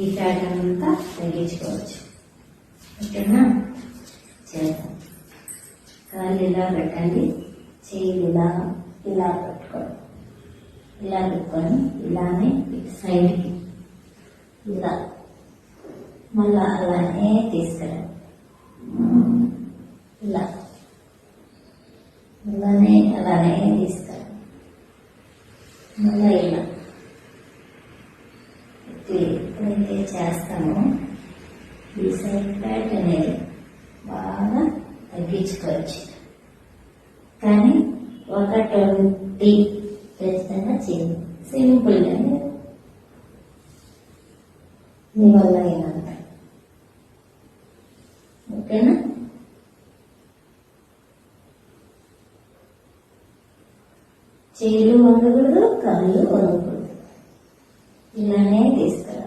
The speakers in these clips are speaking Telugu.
ఈ ఫ్యాట్ అంతా తగ్గించుకోవచ్చు. ఓకేనా? చేద్దాం. కాళ్ళు ఇలా పెట్టండి, చేయి ఇలా ఇలా పెట్టుకోండి, ఇలా పెట్టుకొని ఇలానే సైడ్కి ఇలా మళ్ళా అలానే తీసుకురండి. ఇలా అలానే తీసుకురండి. మళ్ళా ఇలా ఎప్పుడైతే చేస్తామో ఈ సైడ్ ఫ్యాట్ అనేది బాగా తగ్గించుకోవచ్చు. కానీ ఒక 20 ఖచ్చితంగా చేయండి. సింపుల్గానే మీ వల్ల అయినంత. ఓకేనా? చేతులు వంగకూడదు, కాళ్ళు వంగకూడదు. ఇలానే తీసుకురా.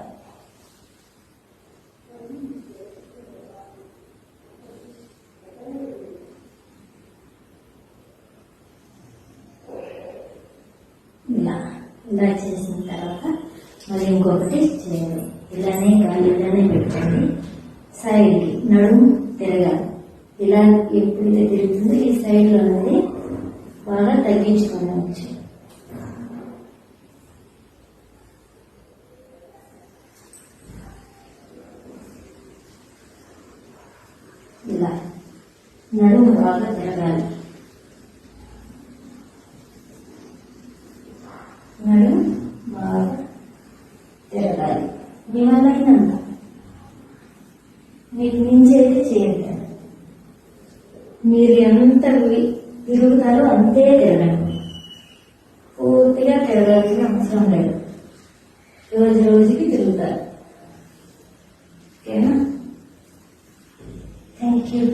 ఇలా చేసిన తర్వాత మరి ఇంకొకటి చేయండి. ఇలానే కాళ్ళు ఇలానే పెట్టండి. సైడ్కి నడుము తిరగాలి. ఇలా ఎప్పుడైతే తిరుగుతుందో ఈ సైడ్లో అనేది బాగా తగ్గించుకోవచ్చు. ఇలా నడుము బాగా తిరగాలి. నడుము బాగా తిరగాలి. మీ వల్లైనంత. మీకు మించేది చేయండి. మీరు ఎంత తిరుగుతారో అంతే తిరగండి. పూర్తిగా తిరగాల్సిన అవసరం లేదు. రోజుకి తిరుగుతారు. ఓకేనా? Thank you.